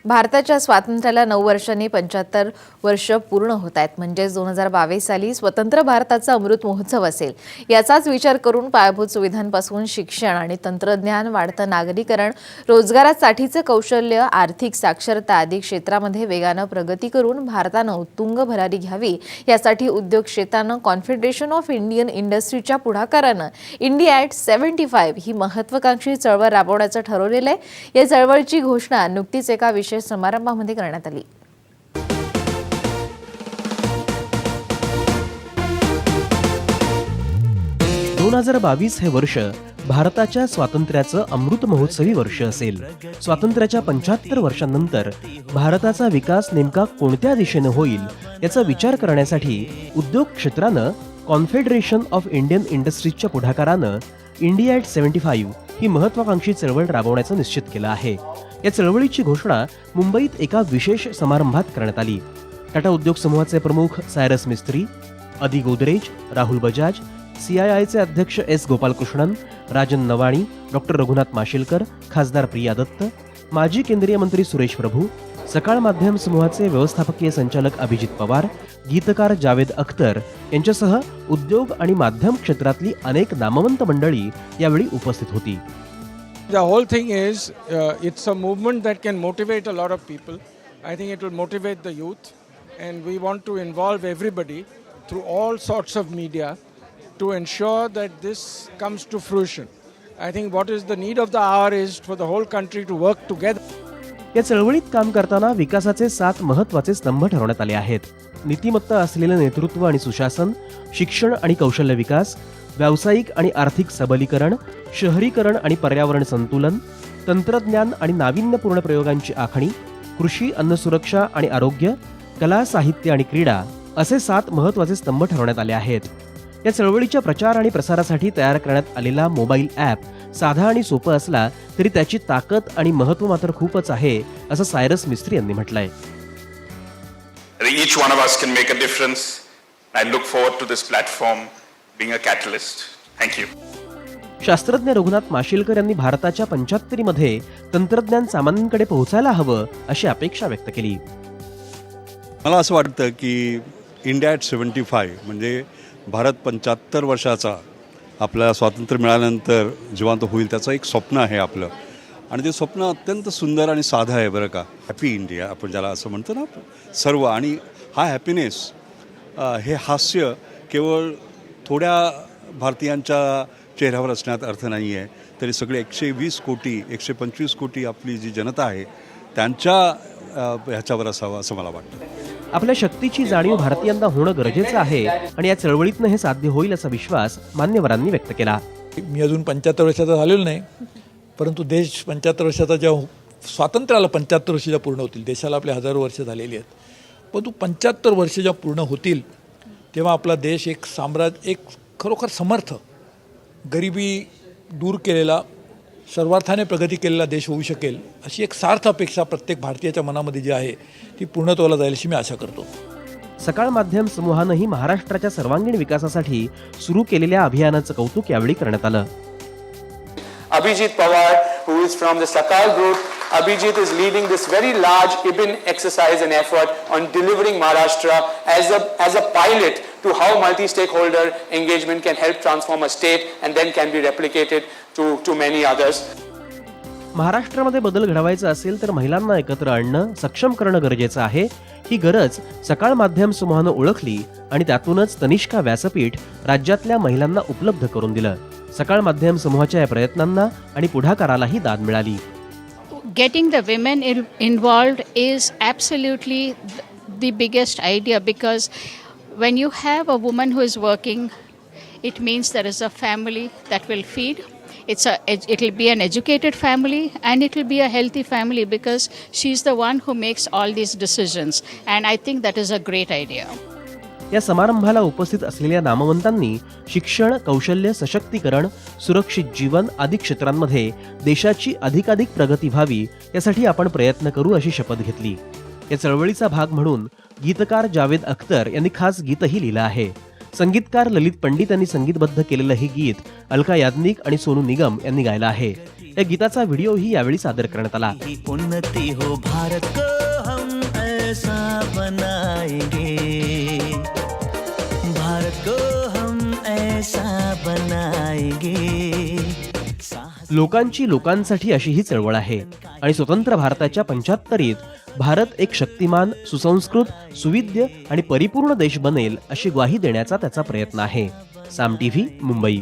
भारताच्या स्वातंत्र्याला 9 वर्षांनी 75 वर्ष पूर्ण होत आहेत. म्हणजे 2022 साली स्वतंत्र भारताचा अमृत महोत्सव असेल. याचाच विचार करून पायाभूत सुविधांपासून शिक्षण आणि तंत्रज्ञान, वाढतं नागरीकरण, रोजगारासाठीचे कौशल्य, आर्थिक साक्षरता आदी क्षेत्रामध्ये वेगानं प्रगती करून भारतानं उत्तुंग भरारी घ्यावी यासाठी उद्योग क्षेत्रानं कॉन्फेडरेशन ऑफ इंडियन इंडस्ट्रीच्या पुढाकारानं इंडिया ॲट 75 ही महत्त्वाकांक्षी चळवळ राबवण्याचं ठरवलेलं आहे. या चळवळीची घोषणा नुकतीच एका विशेष समारंभामध्ये करण्यात आली. दोन 2022 हे वर्ष भारताच्या स्वातंत्र्याचं अमृत महोत्सवी वर्ष असेल. स्वातंत्र्याच्या 75 वर्षांनंतर भारताचा विकास नेमका कोणत्या दिशेने होईल याचा विचार करण्यासाठी उद्योग क्षेत्रानं कॉन्फेडरेशन ऑफ इंडियन इंडस्ट्रीजच्या पुढाकारानं इंडिया ॲट 75 ही महत्त्वाकांक्षी चळवळ राबवण्याचं निश्चित केलं आहे. या चळवळीची घोषणा मुंबईत एका विशेष समारंभात करण्यात आली. टाटा उद्योग समूहाचे प्रमुख सायरस मिस्त्री, अदी गोदरेज, राहुल बजाज, CIIचे अध्यक्ष S गोपालकृष्णन, राजन नवाणी, डॉक्टर रघुनाथ माशेलकर, खासदार प्रिया दत्त, माजी केंद्रीय मंत्री सुरेश प्रभू, सकाळ माध्यम समूहाचे व्यवस्थापकीय संचालक अभिजित पवार, गीतकार जावेद अख्तर यांच्यासह उद्योग आणि माध्यम क्षेत्रातली अनेक नामवंत मंडळी यावेळी उपस्थित होती. The whole thing is, it's a movement that can motivate a lot of people. I think it will motivate the youth, and we want to involve everybody through all sorts of media to ensure that this comes to fruition. I think what is the need of the hour is for the whole country to work together. या चळवळीत काम करताना विकासाचे 7 महत्त्वाचे स्तंभ ठरवण्यात आले आहेत. नीतिमत्ता असलेले नेतृत्व आणि सुशासन, शिक्षण आणि कौशल्य विकास, व्यावसायिक आणि आर्थिक सबलीकरण, शहरीकरण आणि पर्यावरण संतुलन, तंत्रज्ञान आणि नाविन्यपूर्ण प्रयोगांची आखणी, कृषी, अन्न सुरक्षा आणि आरोग्य, कला, साहित्य आणि क्रीडा असे 7 महत्त्वाचे स्तंभ ठरवण्यात आले आहेत. या चळवळीच्या प्रचार आणि प्रसारासाठी तयार करण्यात आलेला मोबाईल ॲप साधा आणि सोपा असला तरी त्याची ताकद आणि महत्त्व मात्र खूपच आहे, असं सायरस मिस्त्री यांनी म्हटलंय. Each one of us can make a difference. I look forward to this platform being a catalyst. Thank you. शास्त्रज्ञ रघुनाथ माशेलकर यांनी भारताच्या 75 मध्ये तंत्रज्ञान सामान्यांकडे पोहोचायला हवं अशी अपेक्षा व्यक्त केली. मला असं वाटतं की इंडिया ॲट 75 म्हणजे भारत 75 वर्षाचा आपल्याला स्वातंत्र्य मिळाल्यानंतर जिवंत होईल त्याचं एक स्वप्न आहे आपलं, आणि ते स्वप्न अत्यंत सुंदर आणि साधं आहे बरं का. हॅपी इंडिया आपण ज्याला असं म्हणतो ना सर्व, आणि हा हॅपीनेस, हे हास्य केवळ थोड्या भारतीयांच्या चेहऱ्यावर असण्यात अर्थ नाही आहे, तरी सगळे 120 कोटी 125 कोटी आपली जी जनता आहे त्यांच्या ह्याच्यावर असावं असं मला वाटतं. आपल्या शक्तीची जाणीव भारतीयांना होणं गरजेचं आहे आणि या चळवळीतनं हे साध्य होईल असा विश्वास मान्यवरांनी व्यक्त केला. मी अजून 75 वर्षाचा झालेलो नाही, परंतु देश 75 वर्षाचा जेव्हा स्वातंत्र्याला 75 वर्ष जेव्हा पूर्ण होतील, देशाला आपले हजारो वर्ष झालेली आहेत, परंतु 75 वर्ष जेव्हा पूर्ण होतील तेव्हा आपला देश एक साम्राज्य, एक खरोखर समर्थ, गरिबी दूर केलेला, सर्वार्थाने प्रगती केलेला देश होऊ शकेल अशी एक सार्थ अपेक्षा प्रत्येक भारतीयाच्या मनामध्ये जी आहे ती पूर्णत्वाला जाईल अशी मी आशा करतो. सकाळ माध्यम समूहानंही महाराष्ट्राच्या सर्वांगीण विकासासाठी सुरू केलेल्या अभियानाचं कौतुक यावेळी करण्यात आलं. Abhijit Pawar, who is from the Sakal group, Abhijit is leading this very large IBIN exercise and effort on delivering Maharashtra as a pilot to how multi-stakeholder engagement can help transform a state and then can be replicated to many others. महाराष्ट्रामध्ये बदल घडवायचा असेल तर महिलांना एकत्र आणणं, सक्षम करणं गरजेचं आहे. ही गरज सकाळ माध्यम समूहानं ओळखली आणि त्यातूनच तनिष्का व्यासपीठ राज्यातल्या महिलांना उपलब्ध करून दिलं. सकाळ माध्यम समूहाच्या या प्रयत्नांना आणि पुढाकारालाही दाद मिळाली. Getting the women involved is absolutely the biggest idea, because when you have a woman who is working, it means there is a family that will feed. It will be an educated family, and it will be a healthy family because she's the one who makes all these decisions, and I think that is a great idea. या समारंभाला उपस्थित असलेल्या नामवंतांनी शिक्षण, कौशल्य, सशक्तीकरण, सुरक्षित जीवन आदी क्षेत्रांमध्ये देशाची अधिकाधिक प्रगती व्हावी यासाठी आपण प्रयत्न करू अशी शपथ घेतली. या चळवळीचा भाग म्हणून गीतकार जावेद अख्तर यांनी खास गीतही लिहिलं आहे. संगीतकार ललित पंडित यांनी संगीतबद्ध केलेलं हे गीत अलका याज्ञिक आणि सोनू निगम यांनी गायलं आहे. या गीताचा व्हिडिओही यावेळी सादर करण्यात आला. उन्नति हो भारत को हम ऐसा बनाएंगे, भारत को हम ऐसा बनाएंगे. लोकांची लोकांसाठी अशी ही चळवळ आहे आणि स्वतंत्र भारताच्या 75रीत भारत एक शक्तिमान, सुसंस्कृत, सुविद्य आणि परिपूर्ण देश बनेल अशी ग्वाही देण्याचा त्याचा प्रयत्न आहे. साम टीव्ही, मुंबई.